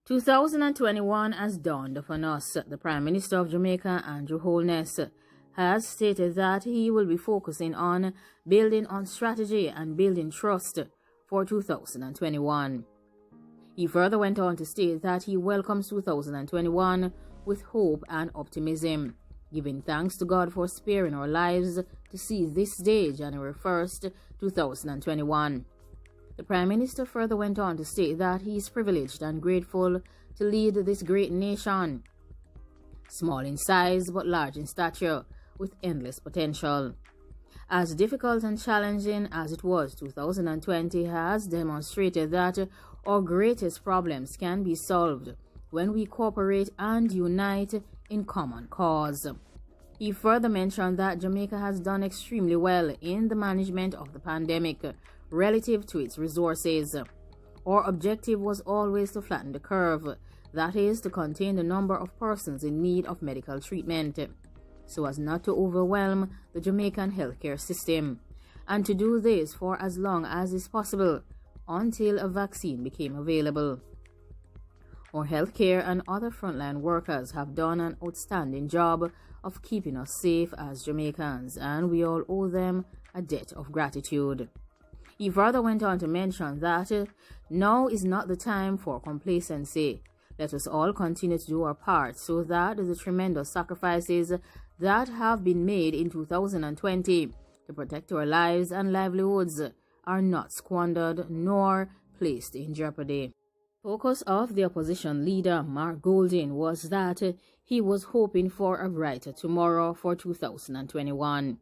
2021 has dawned upon us. The Prime Minister of Jamaica, Andrew Holness, has stated that he will be focusing on building on strategy and building trust for 2021. He further went on to state that he welcomes 2021 with hope and optimism, giving thanks to God for sparing our lives to see this day, January 1st, 2021. The Prime Minister further went on to state that he is privileged and grateful to lead this great nation, small in size but large in stature, with endless potential. As difficult and challenging as it was, 2020 has demonstrated that our greatest problems can be solved when we cooperate and unite in common cause. He further mentioned that Jamaica has done extremely well in the management of the pandemic relative to its resources. Our objective was always to flatten the curve, that is, to contain the number of persons in need of medical treatment, so as not to overwhelm the Jamaican healthcare system, and to do this for as long as is possible until a vaccine became available. Our healthcare and other frontline workers have done an outstanding job of keeping us safe as Jamaicans, and we all owe them a debt of gratitude. He further went on to mention that now is not the time for complacency. Let us all continue to do our part so that the tremendous sacrifices that have been made in 2020 to protect our lives and livelihoods are not squandered nor placed in jeopardy. Focus of the opposition leader, Mark Golding, was that he was hoping for a brighter tomorrow for 2021.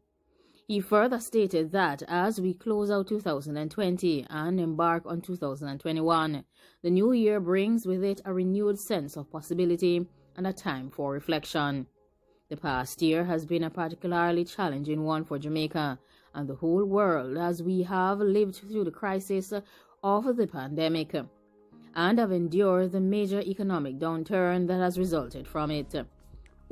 He further stated that as we close out 2020 and embark on 2021, the new year brings with it a renewed sense of possibility and a time for reflection. The past year has been a particularly challenging one for Jamaica and the whole world, as we have lived through the crisis of the pandemic and have endured the major economic downturn that has resulted from it.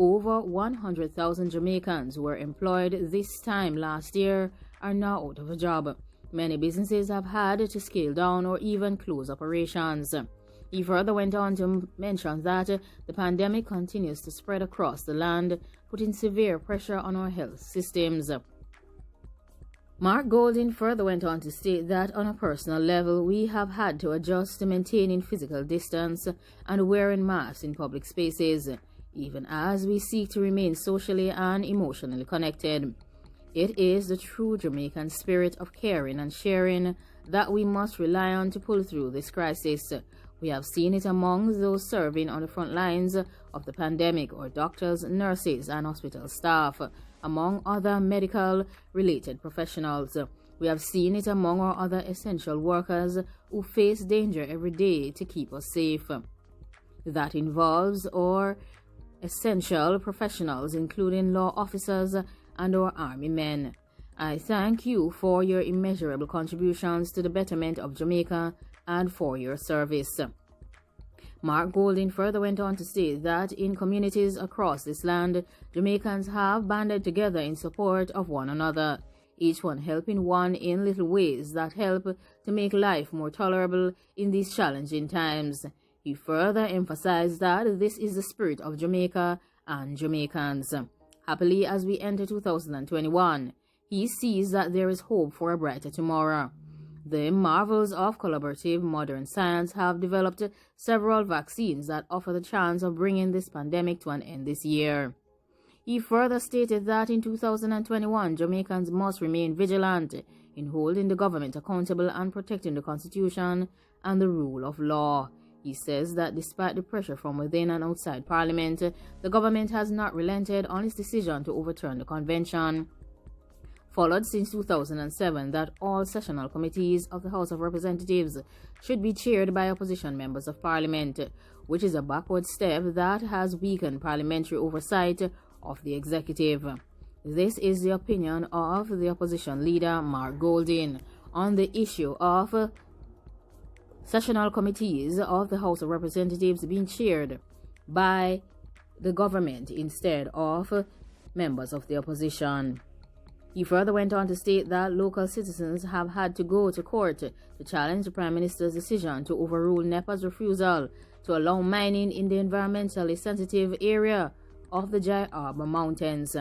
Over 100,000 Jamaicans who were employed this time last year are now out of a job. Many businesses have had to scale down or even close operations. He further went on to mention that the pandemic continues to spread across the land, putting severe pressure on our health systems. Mark Golding further went on to state that on a personal level, we have had to adjust to maintaining physical distance and wearing masks in public spaces, even as we seek to remain socially and emotionally connected. It is the true Jamaican spirit of caring and sharing that we must rely on to pull through this crisis. We have seen it among those serving on the front lines of the pandemic, or doctors, nurses, and hospital staff, among other medical-related professionals. We have seen it among our other essential workers who face danger every day to keep us safe. That involves our essential professionals, including law officers and our army men. I thank you for your immeasurable contributions to the betterment of Jamaica and for your service. Mark Golding further went on to state that in communities across this land, Jamaicans have banded together in support of one another, each one helping one in little ways that help to make life more tolerable in these challenging times. He further emphasized that this is the spirit of Jamaica and Jamaicans. Happily, as we enter 2021, he sees that there is hope for a brighter tomorrow. The marvels of collaborative modern science have developed several vaccines that offer the chance of bringing this pandemic to an end this year. He further stated that in 2021, Jamaicans must remain vigilant in holding the government accountable and protecting the Constitution and the rule of law. He says that despite the pressure from within and outside Parliament, the government has not relented on its decision to overturn the convention, followed since 2007, that all sessional committees of the House of Representatives should be chaired by opposition members of Parliament, which is a backward step that has weakened parliamentary oversight of the executive. This is the opinion of the opposition leader, Mark Golding, on the issue of sessional committees of the House of Representatives being chaired by the government instead of members of the opposition. He further went on to state that local citizens have had to go to court to challenge the Prime Minister's decision to overrule NEPA's refusal to allow mining in the environmentally sensitive area of the JLP Mountains.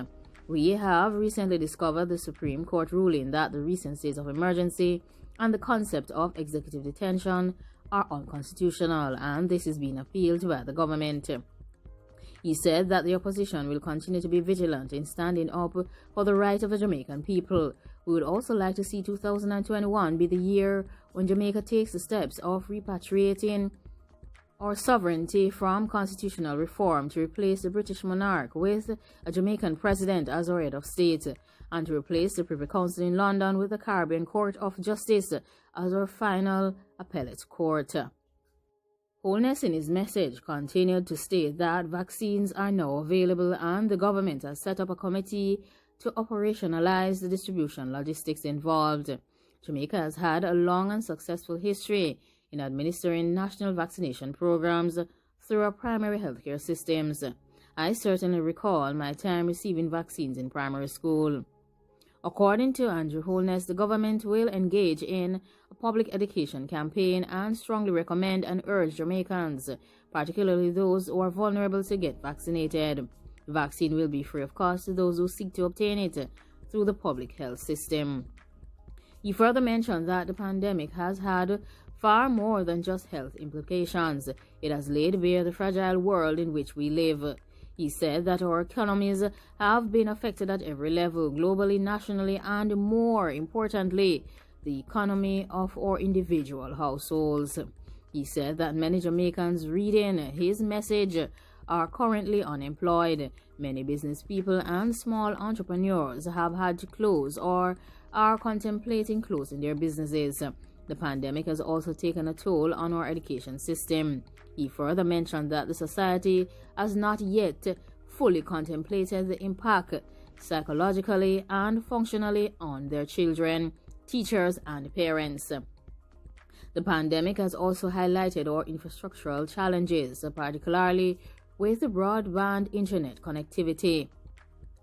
We have recently discovered the Supreme Court ruling that the recent state of emergency and the concept of executive detention are unconstitutional, and this is being appealed by the government. He said that the opposition will continue to be vigilant in standing up for the right of the Jamaican people. We would also like to see 2021 be the year when Jamaica takes the steps of repatriating our sovereignty from constitutional reform to replace the British monarch with a Jamaican president as our head of state, and to replace the Privy Council in London with the Caribbean Court of Justice as our final appellate court. Holness in his message continued to state that vaccines are now available and the government has set up a committee to operationalize the distribution logistics involved. Jamaica has had a long and successful history in administering national vaccination programs through our primary healthcare systems. I certainly recall my time receiving vaccines in primary school. According to Andrew Holness, the government will engage in a public education campaign and strongly recommend and urge Jamaicans, particularly those who are vulnerable, to get vaccinated. The vaccine will be free of cost to those who seek to obtain it through the public health system. He further mentioned that the pandemic has had far more than just health implications. It has laid bare the fragile world in which we live. He said that our economies have been affected at every level, globally, nationally, and more importantly, the economy of our individual households. He said that many Jamaicans reading his message are currently unemployed. Many business people and small entrepreneurs have had to close or are contemplating closing their businesses. The pandemic has also taken a toll on our education system. He further mentioned that the society has not yet fully contemplated the impact psychologically and functionally on their children, teachers, and parents. The pandemic has also highlighted our infrastructural challenges, particularly with the broadband internet connectivity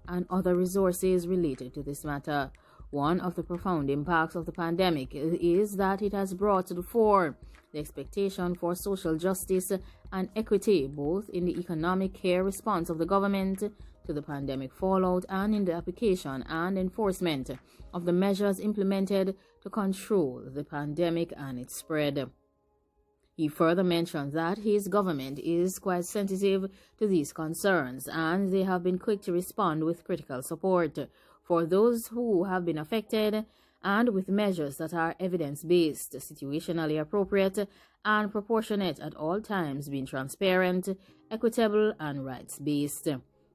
and other resources related to this matter. One of the profound impacts of the pandemic is that it has brought to the fore the expectation for social justice and equity, both in the economic care response of the government to the pandemic fallout and in the application and enforcement of the measures implemented to control the pandemic and its spread. He further mentioned that his government is quite sensitive to these concerns and they have been quick to respond with critical support for those who have been affected and with measures that are evidence-based, situationally appropriate, and proportionate at all times, being transparent, equitable, and rights-based.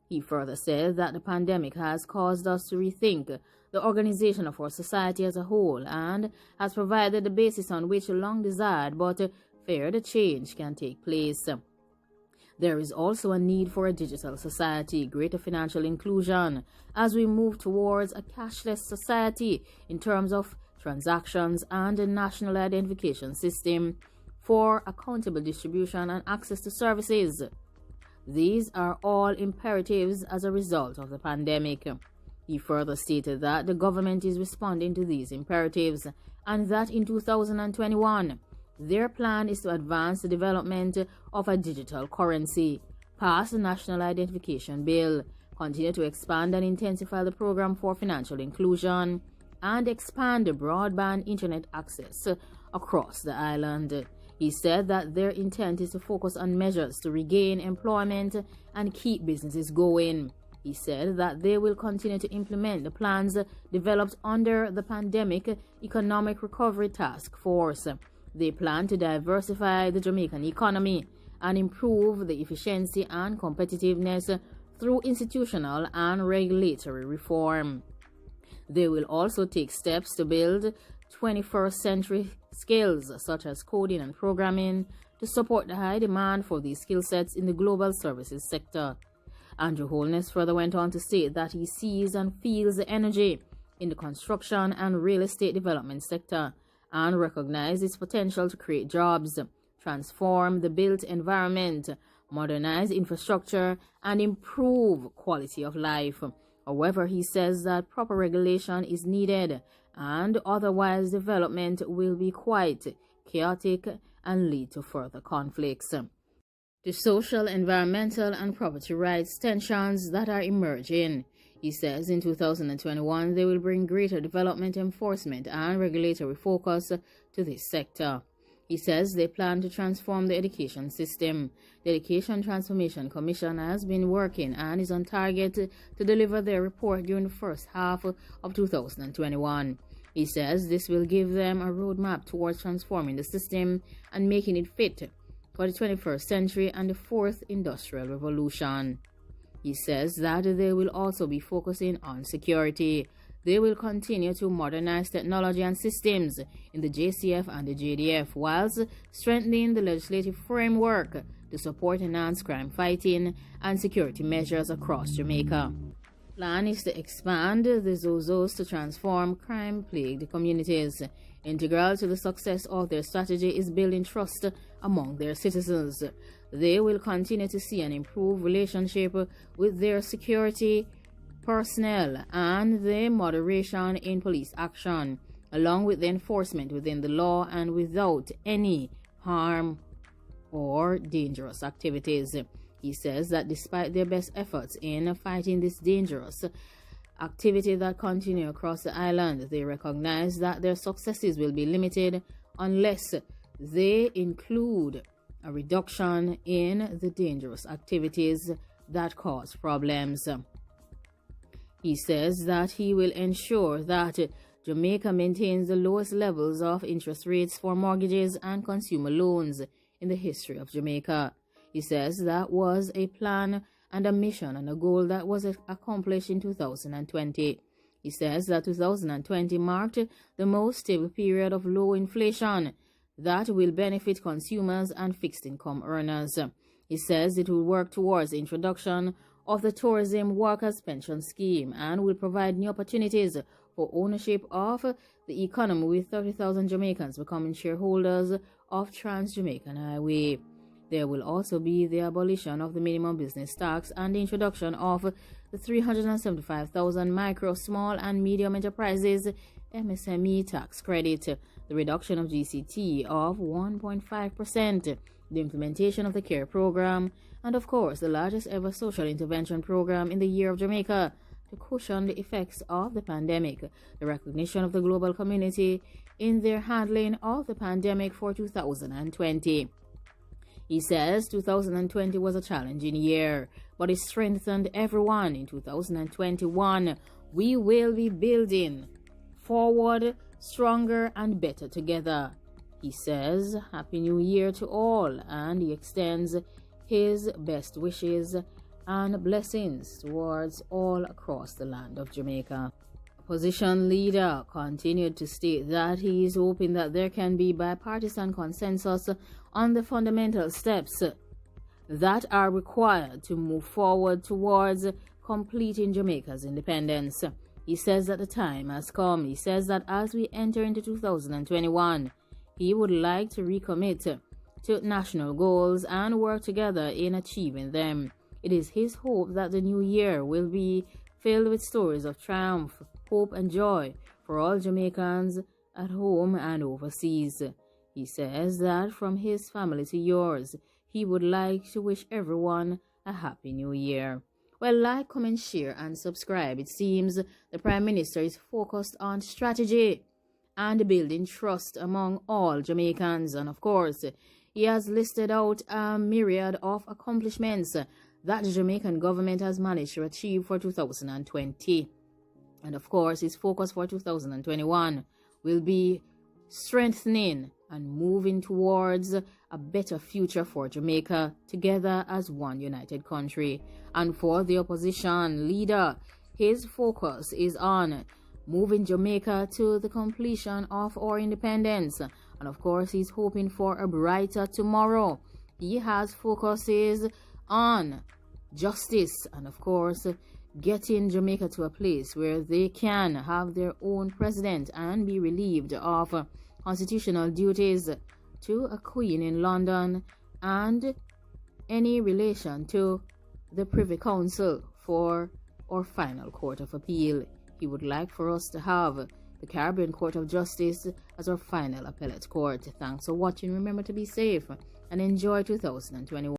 He further said that the pandemic has caused us to rethink the organization of our society as a whole and has provided the basis on which long-desired but feared change can take place. There is also a need for a digital society, greater financial inclusion, as we move towards a cashless society in terms of transactions and a national identification system for accountable distribution and access to services. These are all imperatives as a result of the pandemic. He further stated that the government is responding to these imperatives and that in 2021, their plan is to advance the development of a digital currency, pass the National Identification Bill, continue to expand and intensify the program for financial inclusion, and expand the broadband internet access across the island. He said that their intent is to focus on measures to regain employment and keep businesses going. He said that they will continue to implement the plans developed under the Pandemic Economic Recovery Task Force. They plan to diversify the Jamaican economy and improve the efficiency and competitiveness through institutional and regulatory reform. They will also take steps to build 21st century skills such as coding and programming to support the high demand for these skill sets in the global services sector. Andrew Holness further went on to state that he sees and feels the energy in the construction and real estate development sector and recognize its potential to create jobs, transform the built environment, modernize infrastructure, and improve quality of life. However, he says that proper regulation is needed, and otherwise development will be quite chaotic and lead to further conflicts. The social, environmental, and property rights tensions that are emerging. He says in 2021 they will bring greater development enforcement and regulatory focus to this sector. He says they plan to transform the education system. The Education Transformation Commission has been working and is on target to deliver their report during the first half of 2021. He says this will give them a roadmap towards transforming the system and making it fit for the 21st century and the fourth industrial revolution. He says that they will also be focusing on security. They will continue to modernize technology and systems in the JCF and the JDF, whilst strengthening the legislative framework to support enhanced crime fighting and security measures across Jamaica. The plan is to expand the ZOZOs to transform crime-plagued communities. Integral to the success of their strategy is building trust among their citizens. They will continue to see an improved relationship with their security personnel and the moderation in police action, along with the enforcement within the law and without any harm or dangerous activities. He says that despite their best efforts in fighting this dangerous activity that continue across the island, they recognize that their successes will be limited unless they include a reduction in the dangerous activities that cause problems. He says that he will ensure that Jamaica maintains the lowest levels of interest rates for mortgages and consumer loans in the history of Jamaica. He says that was a plan and a mission and a goal that was accomplished in 2020. He says that 2020 marked the most stable period of low inflation that will benefit consumers and fixed income earners. He says it will work towards the introduction of the Tourism Workers' Pension Scheme and will provide new opportunities for ownership of the economy, with 30,000 Jamaicans becoming shareholders of Trans-Jamaican Highway. There will also be the abolition of the minimum business tax and the introduction of the 375,000 micro, small and medium enterprises MSME tax credit, the reduction of GCT of 1.5%, the implementation of the CARE program, and of course the largest ever social intervention program in the year of Jamaica to cushion the effects of the pandemic, the recognition of the global community in their handling of the pandemic for 2020. He says 2020 was a challenging year, but it strengthened everyone. In 2021, we will be building forward stronger and better together. He says Happy New Year to all, and he extends his best wishes and blessings towards all across the land of Jamaica. Opposition leader continued to state that he is hoping that there can be bipartisan consensus on the fundamental steps that are required to move forward towards completing Jamaica's independence. He says that the time has come. He says that as we enter into 2021, he would like to recommit to national goals and work together in achieving them. It is his hope that the new year will be filled with stories of triumph, hope and joy for all Jamaicans at home and overseas. He says that from his family to yours, he would like to wish everyone a happy new year. Well, like, comment, share and subscribe. It seems the Prime Minister is focused on strategy and building trust among all Jamaicans. And of course, he has listed out a myriad of accomplishments that the Jamaican government has managed to achieve for 2020. And of course, his focus for 2021 will be strengthening and moving towards a better future for Jamaica together as one united country. And for the opposition leader, his focus is on moving Jamaica to the completion of our independence. And of course, he's hoping for a brighter tomorrow. He has focuses on justice and of course getting Jamaica to a place where they can have their own president and be relieved of constitutional duties to a queen in London and any relation to the Privy Council for our final court of appeal. He would like for us to have the Caribbean Court of Justice as our final appellate court. Thanks for watching. Remember to be safe and enjoy 2021.